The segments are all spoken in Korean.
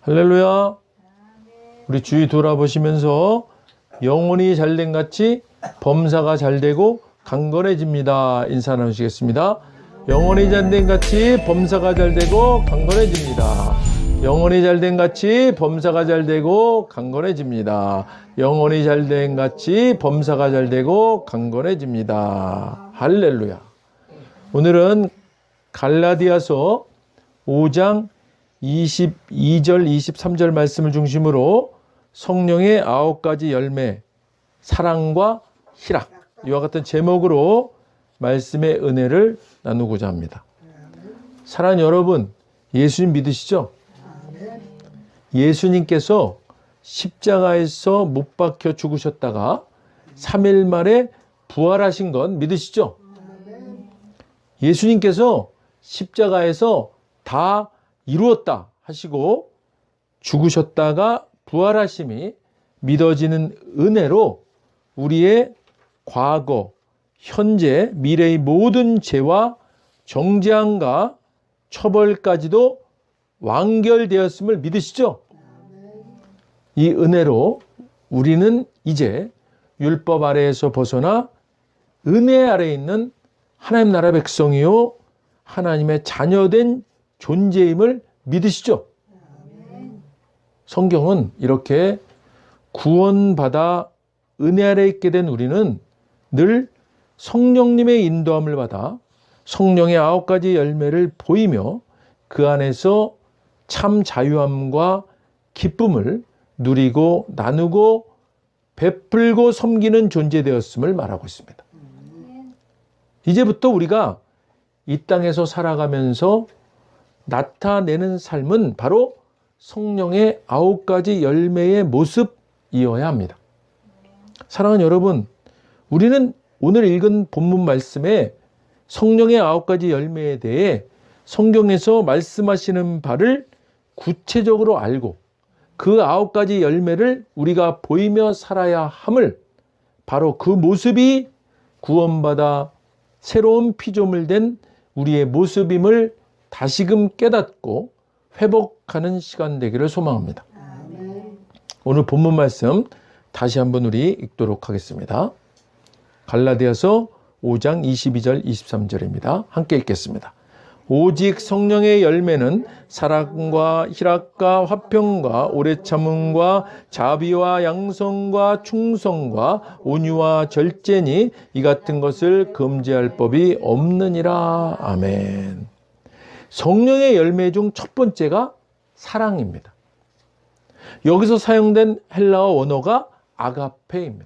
할렐루야. 우리 주위 돌아보시면서 영혼이 잘된 같이 범사가 잘되고 강건해집니다. 인사 나누시겠습니다. 영혼이 잘된 같이 범사가 잘되고 강건해집니다. 영혼이 잘된 같이 범사가 잘되고 강건해집니다. 영혼이 잘된 같이 범사가 잘되고 강건해집니다. 할렐루야. 오늘은 갈라디아서 5장 22절 23절 말씀을 중심으로 성령의 9가지 열매, 사랑과 희락, 이와 같은 제목으로 말씀의 은혜를 나누고자 합니다. 사랑하는 여러분, 예수님 믿으시죠? 예수님께서 십자가에서 못 박혀 죽으셨다가 3일 만에 부활하신 건 믿으시죠? 예수님께서 십자가에서 다 이루었다 하시고 죽으셨다가 부활하심이 믿어지는 은혜로 우리의 과거, 현재, 미래의 모든 죄와 정죄함과 처벌까지도 완결되었음을 믿으시죠? 이 은혜로 우리는 이제 율법 아래에서 벗어나 은혜 아래에 있는 하나님 나라 백성이요 하나님의 자녀된 존재임을 믿으시죠? 성경은 이렇게 구원받아 은혜 아래 있게 된 우리는 늘 성령님의 인도함을 받아 성령의 9가지 열매를 보이며 그 안에서 참 자유함과 기쁨을 누리고 나누고 베풀고 섬기는 존재 되었음을 말하고 있습니다. 이제부터 우리가 이 땅에서 살아가면서 나타내는 삶은 바로 성령의 9가지 열매의 모습이어야 합니다. 사랑하는 여러분, 우리는 오늘 읽은 본문 말씀에 성령의 9가지 열매에 대해 성경에서 말씀하시는 바를 구체적으로 알고 그 9가지 열매를 우리가 보이며 살아야 함을, 바로 그 모습이 구원받아 새로운 피조물 된 우리의 모습임을 다시금 깨닫고 회복하는 시간 되기를 소망합니다. 오늘 본문 말씀 다시 한번 우리 읽도록 하겠습니다. 갈라디아서 5장 22절 23절입니다. 함께 읽겠습니다. 오직 성령의 열매는 사랑과 희락과 화평과 오래 참음과 자비와 양성과 충성과 온유와 절제니 이 같은 것을 금지할 법이 없느니라. 아멘. 성령의 열매 중 첫 번째가 사랑입니다. 여기서 사용된 헬라어 원어가 아가페입니다.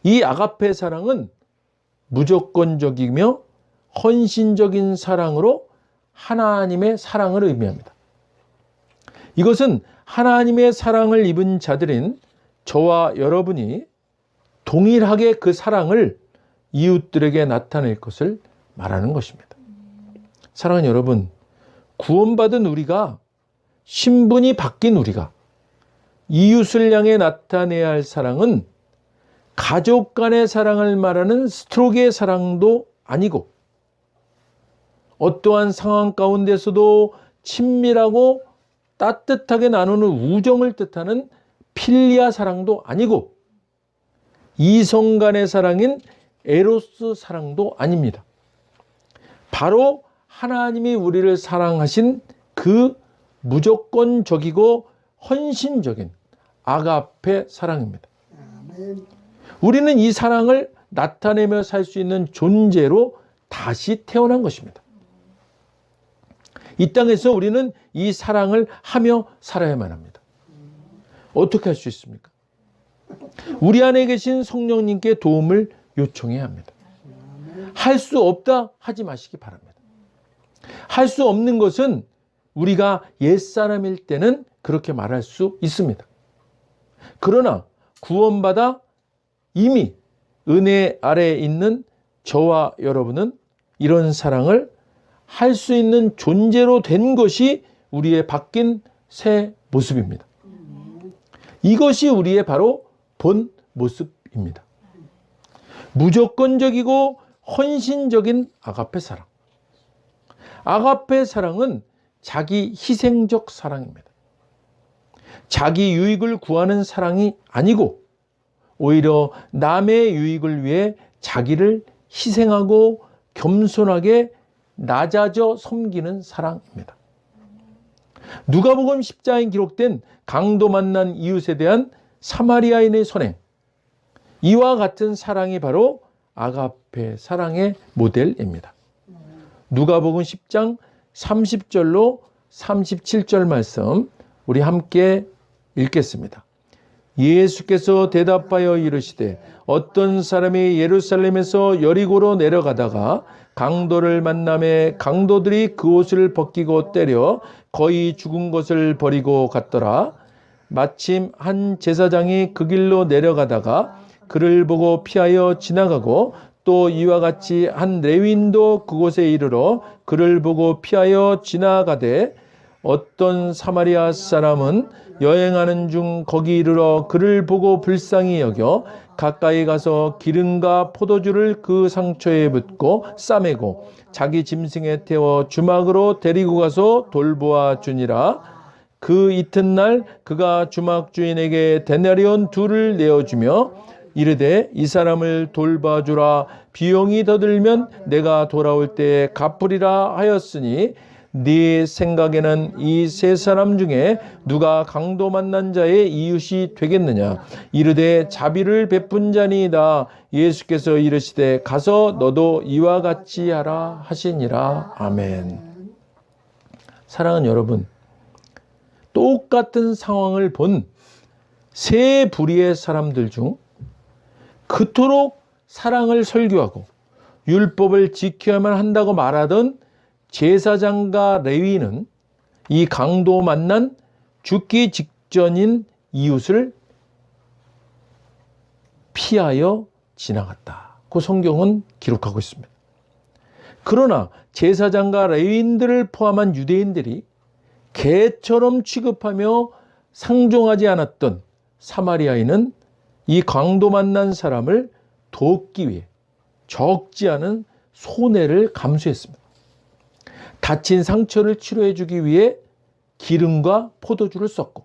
이 아가페 사랑은 무조건적이며 헌신적인 사랑으로 하나님의 사랑을 의미합니다. 이것은 하나님의 사랑을 입은 자들인 저와 여러분이 동일하게 그 사랑을 이웃들에게 나타낼 것을 말하는 것입니다. 사랑하는 여러분, 구원받은 우리가, 신분이 바뀐 우리가 이웃을 향해 나타내야 할 사랑은 가족 간의 사랑을 말하는 스트로크의 사랑도 아니고 어떠한 상황 가운데서도 친밀하고 따뜻하게 나누는 우정을 뜻하는 필리아 사랑도 아니고 이성 간의 사랑인 에로스 사랑도 아닙니다. 바로 하나님이 우리를 사랑하신 그 무조건적이고 헌신적인 아가페 사랑입니다. 우리는 이 사랑을 나타내며 살 수 있는 존재로 다시 태어난 것입니다. 이 땅에서 우리는 이 사랑을 하며 살아야만 합니다. 어떻게 할 수 있습니까? 우리 안에 계신 성령님께 도움을 요청해야 합니다. 할 수 없다 하지 마시기 바랍니다. 할 수 없는 것은 우리가 옛사람일 때는 그렇게 말할 수 있습니다. 그러나 구원받아 이미 은혜 아래에 있는 저와 여러분은 이런 사랑을 할 수 있는 존재로 된 것이 우리의 바뀐 새 모습입니다. 이것이 우리의 바로 본 모습입니다. 무조건적이고 헌신적인 아가페 사랑. 아가페 사랑은 자기 희생적 사랑입니다. 자기 유익을 구하는 사랑이 아니고 오히려 남의 유익을 위해 자기를 희생하고 겸손하게 낮아져 섬기는 사랑입니다. 누가복음 10장에 기록된 강도 만난 이웃에 대한 사마리아인의 선행, 이와 같은 사랑이 바로 아가페 사랑의 모델입니다. 누가복음 10장 30절로 37절 말씀 우리 함께 읽겠습니다. 예수께서 대답하여 이르시되 어떤 사람이 예루살렘에서 여리고로 내려가다가 강도를 만나매 강도들이 그 옷을 벗기고 때려 거의 죽은 것을 버리고 갔더라. 마침 한 제사장이 그 길로 내려가다가 그를 보고 피하여 지나가고 또 이와 같이 한 레위인도 그곳에 이르러 그를 보고 피하여 지나가되 어떤 사마리아 사람은 여행하는 중 거기 이르러 그를 보고 불쌍히 여겨 가까이 가서 기름과 포도주를 그 상처에 붓고 싸매고 자기 짐승에 태워 주막으로 데리고 가서 돌보아 주니라. 그 이튿날 그가 주막 주인에게 데나리온 2를 내어주며 이르되 이 사람을 돌봐주라. 비용이 더 들면 내가 돌아올 때에 갚으리라 하였으니 네 생각에는 이 세 사람 중에 누가 강도 만난 자의 이웃이 되겠느냐? 이르되 자비를 베푼 자니이다. 예수께서 이르시되 가서 너도 이와 같이 하라 하시니라. 아멘. 사랑하는 여러분, 똑같은 상황을 본 세 부류의 사람들 중 그토록 사랑을 설교하고 율법을 지켜야만 한다고 말하던 제사장과 레위인은 이 강도 만난 죽기 직전인 이웃을 피하여 지나갔다. 그 성경은 기록하고 있습니다. 그러나 제사장과 레위인들을 포함한 유대인들이 개처럼 취급하며 상종하지 않았던 사마리아인은 이 강도 만난 사람을 돕기 위해 적지 않은 손해를 감수했습니다. 다친 상처를 치료해 주기 위해 기름과 포도주를 썼고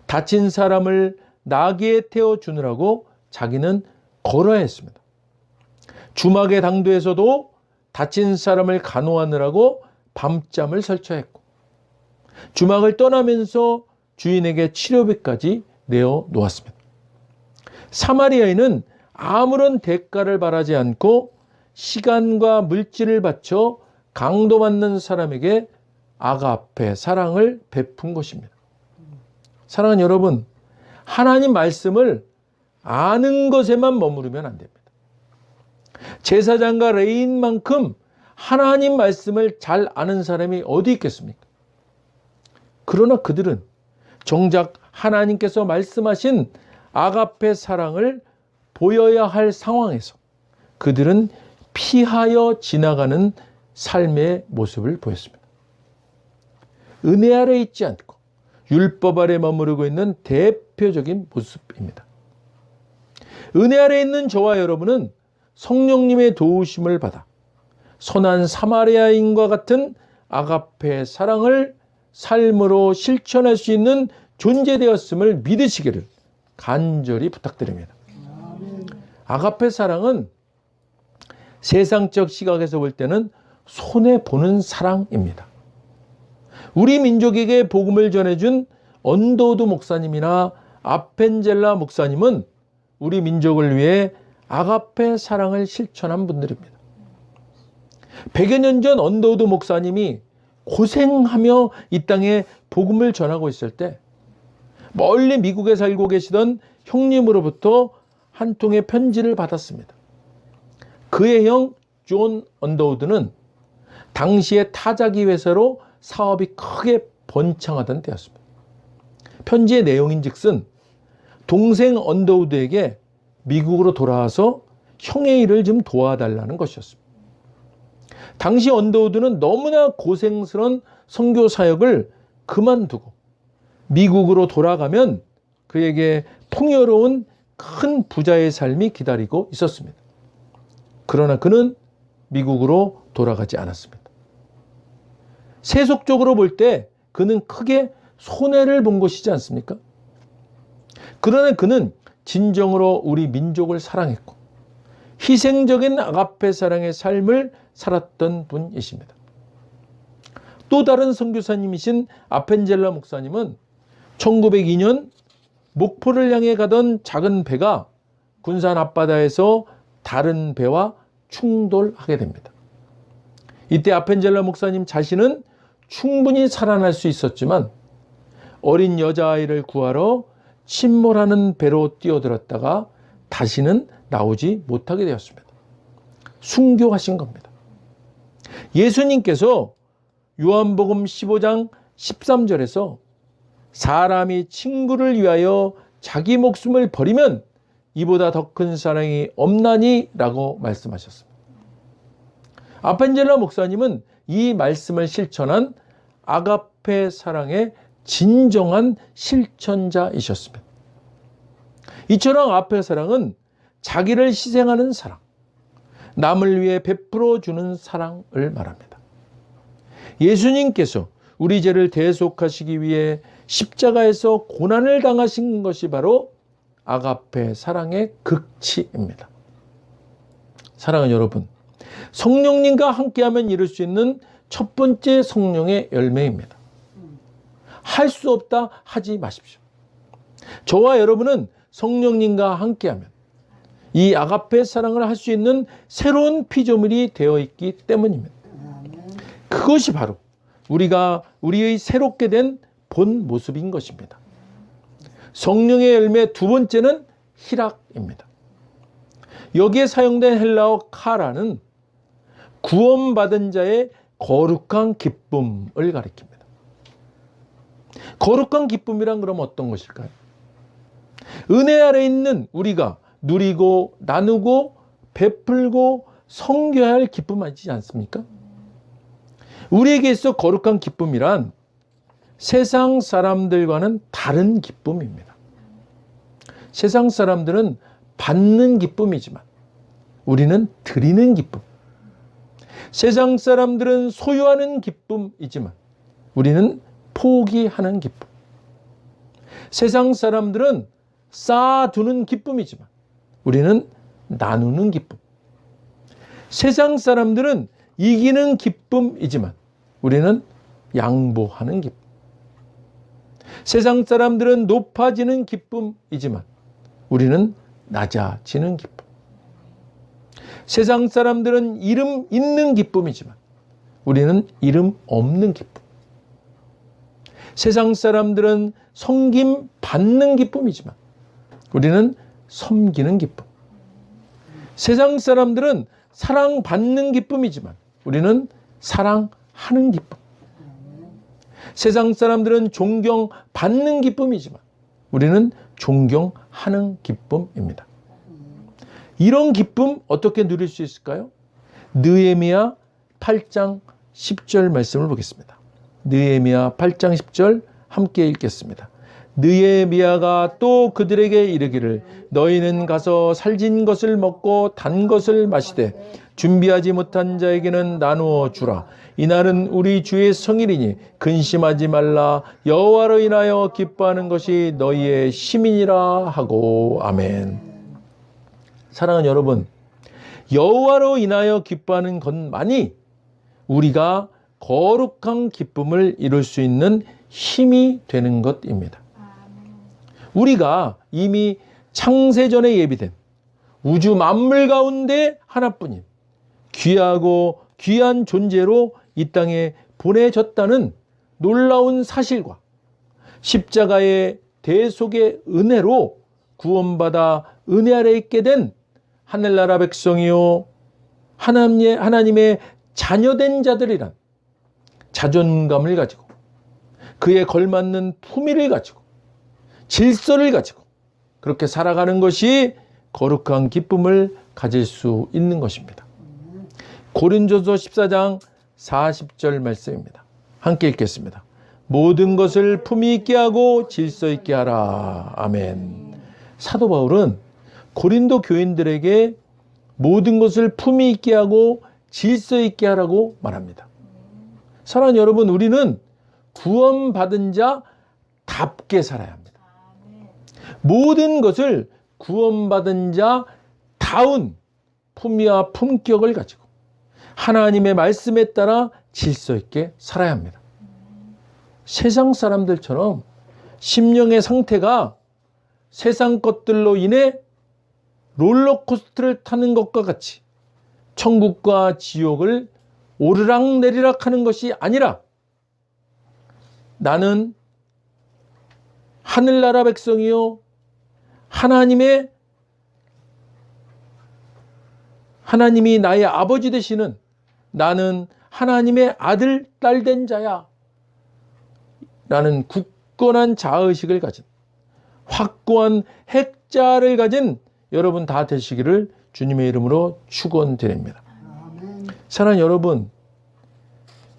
다친 사람을 나귀에 태워 주느라고 자기는 걸어야 했습니다. 주막의 당도에서도 다친 사람을 간호하느라고 밤잠을 설쳐했고 주막을 떠나면서 주인에게 치료비까지 내어 놓았습니다. 사마리아인은 아무런 대가를 바라지 않고 시간과 물질을 바쳐 강도 받는 사람에게 아가페 사랑을 베푼 것입니다. 사랑하는 여러분, 하나님 말씀을 아는 것에만 머무르면 안 됩니다. 제사장과 레위인만큼 하나님 말씀을 잘 아는 사람이 어디 있겠습니까? 그러나 그들은 정작 하나님께서 말씀하신 아가페 사랑을 보여야 할 상황에서 그들은 피하여 지나가는 삶의 모습을 보였습니다. 은혜 아래 있지 않고 율법 아래 머무르고 있는 대표적인 모습입니다. 은혜 아래 있는 저와 여러분은 성령님의 도우심을 받아 선한 사마리아인과 같은 아가페 사랑을 삶으로 실천할 수 있는 존재되었음을 믿으시기를 간절히 부탁드립니다. 아가페 사랑은 세상적 시각에서 볼 때는 손해보는 사랑입니다. 우리 민족에게 복음을 전해준 언더우드 목사님이나 아펜젤라 목사님은 우리 민족을 위해 아가페 사랑을 실천한 분들입니다. 100여 년 전 언더우드 목사님이 고생하며 이 땅에 복음을 전하고 있을 때 멀리 미국에 살고 계시던 형님으로부터 한 통의 편지를 받았습니다. 그의 형 존 언더우드는 당시에 타자기 회사로 사업이 크게 번창하던 때였습니다. 편지의 내용인즉슨 동생 언더우드에게 미국으로 돌아와서 형의 일을 좀 도와달라는 것이었습니다. 당시 언더우드는 너무나 고생스러운 선교 사역을 그만두고 미국으로 돌아가면 그에게 풍요로운 큰 부자의 삶이 기다리고 있었습니다. 그러나 그는 미국으로 돌아가지 않았습니다. 세속적으로 볼 때 그는 크게 손해를 본 것이지 않습니까? 그러나 그는 진정으로 우리 민족을 사랑했고 희생적인 아가페 사랑의 삶을 살았던 분이십니다. 또 다른 선교사님이신 아펜젤라 목사님은 1902년 목포를 향해 가던 작은 배가 군산 앞바다에서 다른 배와 충돌하게 됩니다. 이때 아펜젤라 목사님 자신은 충분히 살아날 수 있었지만 어린 여자아이를 구하러 침몰하는 배로 뛰어들었다가 다시는 나오지 못하게 되었습니다. 순교하신 겁니다. 예수님께서 요한복음 15장 13절에서 사람이 친구를 위하여 자기 목숨을 버리면 이보다 더 큰 사랑이 없나니 라고 말씀하셨습니다. 아펜젤라 목사님은 이 말씀을 실천한 아가페 사랑의 진정한 실천자이셨습니다. 이처럼 아가페 사랑은 자기를 희생하는 사랑, 남을 위해 베풀어 주는 사랑을 말합니다. 예수님께서 우리 죄를 대속하시기 위해 십자가에서 고난을 당하신 것이 바로 아가페 사랑의 극치입니다. 사랑하는 여러분, 성령님과 함께하면 이룰 수 있는 첫 번째 성령의 열매입니다. 할 수 없다 하지 마십시오. 저와 여러분은 성령님과 함께하면 이 아가페 사랑을 할 수 있는 새로운 피조물이 되어 있기 때문입니다. 그것이 바로 우리의 새롭게 된 본 모습인 것입니다. 성령의 열매 두 번째는 희락입니다. 여기에 사용된 헬라어 카라는 구원받은 자의 거룩한 기쁨을 가리킵니다. 거룩한 기쁨이란 그럼 어떤 것일까요? 은혜 아래 있는 우리가 누리고 나누고 베풀고 섬겨야 할 기쁨 아니지 않습니까? 우리에게 있어 거룩한 기쁨이란 세상 사람들과는 다른 기쁨입니다. 세상 사람들은 받는 기쁨이지만 우리는 드리는 기쁨. 세상 사람들은 소유하는 기쁨이지만 우리는 포기하는 기쁨. 세상 사람들은 쌓아두는 기쁨이지만 우리는 나누는 기쁨. 세상 사람들은 이기는 기쁨이지만 우리는 양보하는 기쁨. 세상 사람들은 높아지는 기쁨이지만 우리는 낮아지는 기쁨. 세상 사람들은 이름 있는 기쁨이지만 우리는 이름 없는 기쁨. 세상 사람들은 섬김 받는 기쁨이지만 우리는 섬기는 기쁨. 세상 사람들은 사랑받는 기쁨이지만 우리는 사랑하는 기쁨. 세상 사람들은 존경받는 기쁨이지만 우리는 존경하는 기쁨입니다. 이런 기쁨 어떻게 누릴 수 있을까요? 느헤미야 8장 10절 말씀을 보겠습니다. 느헤미야 8장 10절 함께 읽겠습니다. 느헤미야가 또 그들에게 이르기를 너희는 가서 살진 것을 먹고 단 것을 마시되 준비하지 못한 자에게는 나누어 주라. 이날은 우리 주의 성일이니 근심하지 말라. 여호와로 인하여 기뻐하는 것이 너희의 시민이라 하고. 아멘. 사랑하는 여러분, 여호와로 인하여 기뻐하는 것만이 우리가 거룩한 기쁨을 이룰 수 있는 힘이 되는 것입니다. 우리가 이미 창세전에 예비된 우주 만물 가운데 하나뿐인 귀하고 귀한 존재로 이 땅에 보내졌다는 놀라운 사실과 십자가의 대속의 은혜로 구원받아 은혜 아래 있게 된 하늘나라 백성이요 하나님의 자녀된 자들이란 자존감을 가지고 그에 걸맞는 품위를 가지고 질서를 가지고 그렇게 살아가는 것이 거룩한 기쁨을 가질 수 있는 것입니다. 고린도서 14장 40절 말씀입니다. 함께 읽겠습니다. 모든 것을 품위 있게 하고 질서 있게 하라. 아멘. 사도 바울은 고린도 교인들에게 모든 것을 품위 있게 하고 질서 있게 하라고 말합니다. 사랑하는 여러분, 우리는 구원받은 자 답게 살아야 합니다. 모든 것을 구원받은 자 다운 품위와 품격을 가지고 하나님의 말씀에 따라 질서 있게 살아야 합니다. 세상 사람들처럼 심령의 상태가 세상 것들로 인해 롤러코스터를 타는 것과 같이 천국과 지옥을 오르락내리락 하는 것이 아니라 나는 하늘나라 백성이요 하나님이 나의 아버지 되시는 나는 하나님의 아들, 딸 된 자야 라는 굳건한 자의식을 가진 확고한 핵자를 가진 여러분 다 되시기를 주님의 이름으로 축원드립니다. 사랑하는 여러분,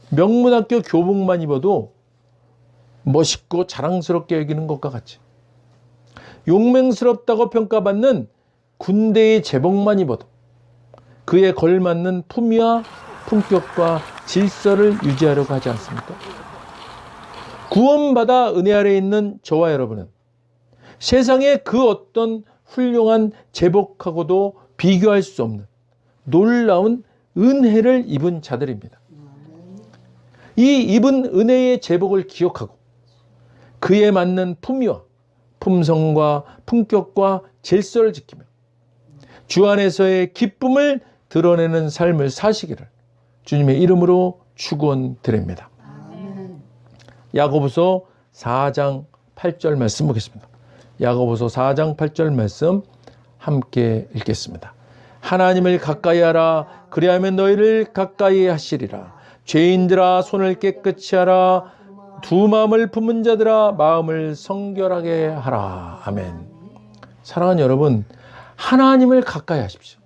명문학교 교복만 입어도 멋있고 자랑스럽게 여기는 것과 같이 용맹스럽다고 평가받는 군대의 제복만 입어도 그에 걸맞는 품위와 품격과 질서를 유지하려고 하지 않습니까? 구원받아 은혜 아래에 있는 저와 여러분은 세상의 그 어떤 훌륭한 제복하고도 비교할 수 없는 놀라운 은혜를 입은 자들입니다. 이 입은 은혜의 제복을 기억하고 그에 맞는 품위와 품성과 품격과 질서를 지키며 주 안에서의 기쁨을 드러내는 삶을 사시기를 주님의 이름으로 축원드립니다. 야고보서 4장 8절 말씀 보겠습니다. 야고보서 4장 8절 말씀 함께 읽겠습니다. 하나님을 가까이 하라. 그리하면 너희를 가까이 하시리라. 죄인들아 손을 깨끗이 하라. 두 마음을 품은 자들아 마음을 성결하게 하라. 아멘. 사랑하는 여러분, 하나님을 가까이 하십시오.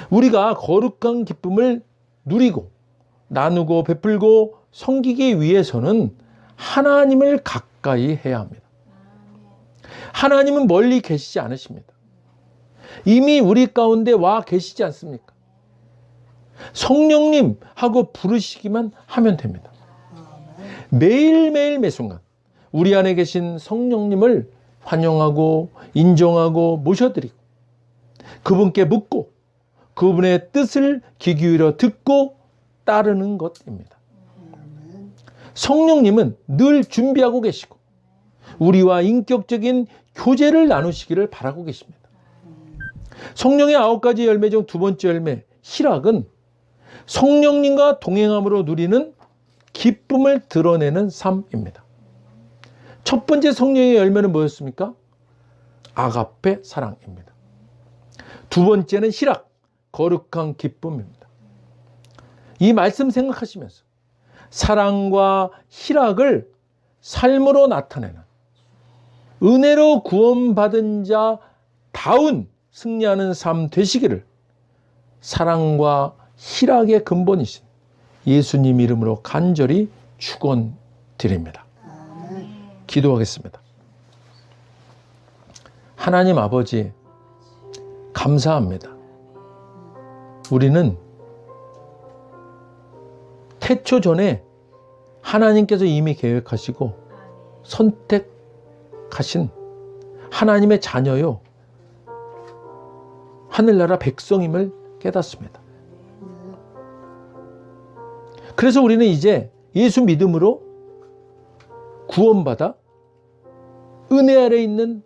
우리가 거룩한 기쁨을 누리고 나누고 베풀고 섬기기 위해서는 하나님을 가까이 해야 합니다. 하나님은 멀리 계시지 않으십니다. 이미 우리 가운데 와 계시지 않습니까? 성령님 하고 부르시기만 하면 됩니다. 매일매일 매순간 우리 안에 계신 성령님을 환영하고 인정하고 모셔드리고 그분께 묻고 그분의 뜻을 귀 기울여 듣고 따르는 것입니다. 성령님은 늘 준비하고 계시고 우리와 인격적인 교제를 나누시기를 바라고 계십니다. 성령의 9가지 열매 중 두 번째 열매 희락은 성령님과 동행함으로 누리는 기쁨을 드러내는 삶입니다. 첫 번째 성령의 열매는 뭐였습니까? 아가페 사랑입니다. 두 번째는 희락, 거룩한 기쁨입니다. 이 말씀 생각하시면서 사랑과 희락을 삶으로 나타내는 은혜로 구원받은 자 다운 승리하는 삶 되시기를 사랑과 희락의 근본이신 예수님 이름으로 간절히 축원드립니다. 기도하겠습니다. 하나님 아버지, 감사합니다. 우리는 태초 전에 하나님께서 이미 계획하시고 선택하신 하나님의 자녀요 하늘나라 백성임을 깨닫습니다. 그래서 우리는 이제 예수 믿음으로 구원받아 은혜 아래 있는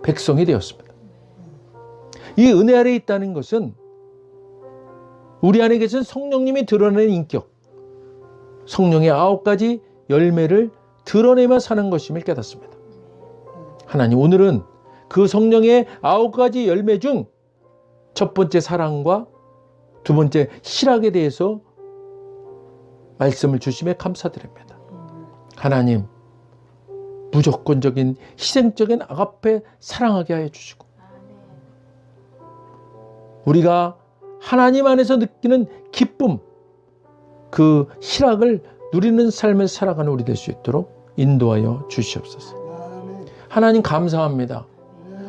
백성이 되었습니다. 이 은혜 아래 있다는 것은 우리 안에 계신 성령님이 드러내는 인격, 성령의 9가지 열매를 드러내며 사는 것임을 깨닫습니다. 하나님, 오늘은 그 성령의 9가지 열매 중 첫 번째 사랑과 두 번째 희락에 대해서 말씀을 주심에 감사드립니다. 하나님, 무조건적인 희생적인 아가페 사랑하게 하여 주시고 우리가 하나님 안에서 느끼는 기쁨, 그 희락을 누리는 삶을 살아가는 우리 될 수 있도록 인도하여 주시옵소서. 하나님 감사합니다.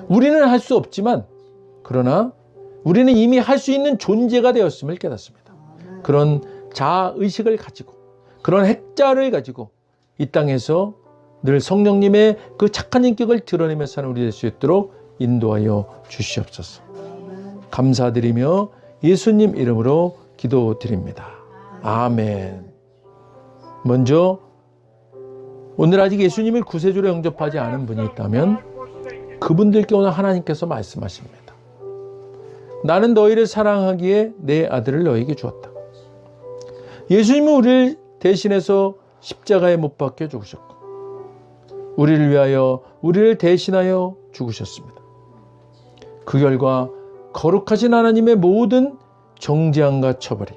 우리는 할 수 없지만 그러나 우리는 이미 할 수 있는 존재가 되었음을 깨닫습니다. 그런 자아의식을 가지고 그런 핵자를 가지고 이 땅에서 늘 성령님의 그 착한 인격을 드러내며 사는 우리 될 수 있도록 인도하여 주시옵소서. 감사드리며 예수님 이름으로 기도드립니다. 아멘. 먼저 오늘 아직 예수님을 구세주로 영접하지 않은 분이 있다면 그분들께 오늘 하나님께서 말씀하십니다. 나는 너희를 사랑하기에 내 아들을 너희에게 주었다. 예수님은 우리를 대신해서 십자가에 못 박혀 죽으셨고 우리를 위하여 우리를 대신하여 죽으셨습니다. 그 결과 거룩하신 하나님의 모든 정죄함과 처벌이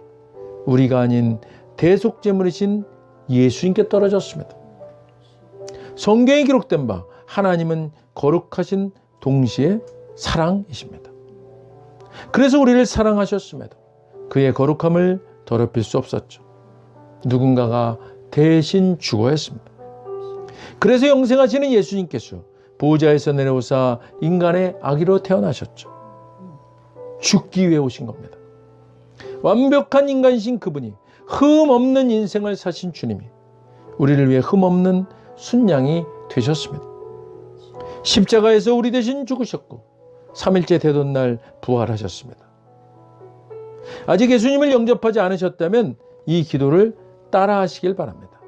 우리가 아닌 대속제물이신 예수님께 떨어졌습니다. 성경에 기록된 바 하나님은 거룩하신 동시에 사랑이십니다. 그래서 우리를 사랑하셨음에도 그의 거룩함을 더럽힐 수 없었죠. 누군가가 대신 죽어야 했습니다. 그래서 영생하시는 예수님께서 보좌에서 내려오사 인간의 아기로 태어나셨죠. 죽기 위해 오신 겁니다. 완벽한 인간이신 그분이 흠 없는 인생을 사신 주님이 우리를 위해 흠 없는 순양이 되셨습니다. 십자가에서 우리 대신 죽으셨고 3일째 되던 날 부활하셨습니다. 아직 예수님을 영접하지 않으셨다면 이 기도를 따라 하시길 바랍니다.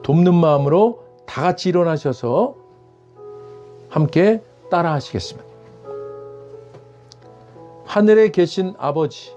돕는 마음으로 다 같이 일어나셔서 함께 따라 하시겠습니다. 하늘에 계신 아버지,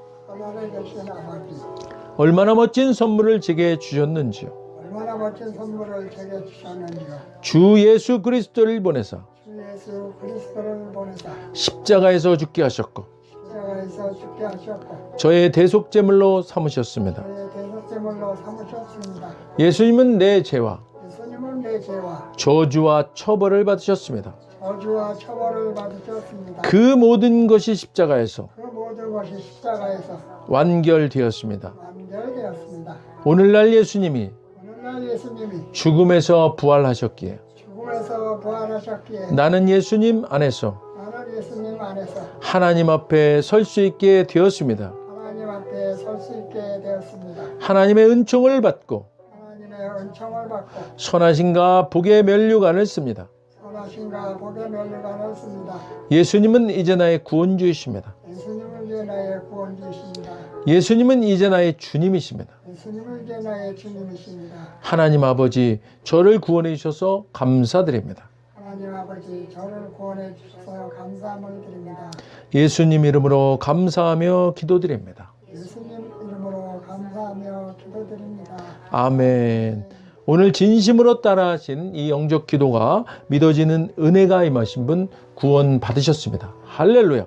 얼마나 멋진 선물을 제게 주셨는지요. 얼마나 멋진 선물을 제게 주셨는지요. 주 예수 그리스도를 보내사 주 예수 그리스도를 보내사 십자가에서 죽게 하셨고 십자가에서 죽게 하셨고 저의 대속제물로 삼으셨습니다. 저의 대속제물로 삼으셨습니다. 예수님은 내 죄와 예수님은 내 죄와 저주와 처벌을 받으셨습니다. 저주와 처벌을 받으셨습니다. 그 모든 것이 십자가에서 그 모든 것이 십자가에서 완결되었습니다. 완결되었습니다. 오늘날 예수님이 오늘날 예수님이 죽음에서 부활하셨기에 죽음에서 부활하셨기에 나는 예수님 안에서 나는 예수님 안에서 하나님 앞에 설 수 있게 되었습니다. 하나님 앞에 설 수 있게 되었습니다. 하나님의 은총을 받고 하나님의 은총을 받고 선하신가 복의 면류관을 씁니다. 선하신가 복의 면류관을 씁니다. 예수님은 이제 나의 구원주이십니다. 예수님은 이제 나의 구원주이십니다. 예수님은 이제 나의 주님이십니다. 예수님은 이제 나의 주님이십니다. 하나님 아버지, 저를 구원해 주셔서 감사드립니다. 하나님 아버지, 저를 구원해 주셔서 감사함을 드립니다. 예수님 이름으로 감사하며 기도드립니다. 예수님 이름으로 감사하며 기도드립니다. 아멘. 오늘 진심으로 따라하신 이 영적 기도가 믿어지는 은혜가 임하신 분 구원 받으셨습니다. 할렐루야.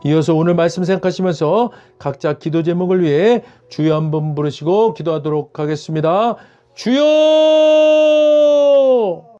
이어서 오늘 말씀 생각하시면서 각자 기도 제목을 위해 주여 한번 부르시고 기도하도록 하겠습니다. 주여!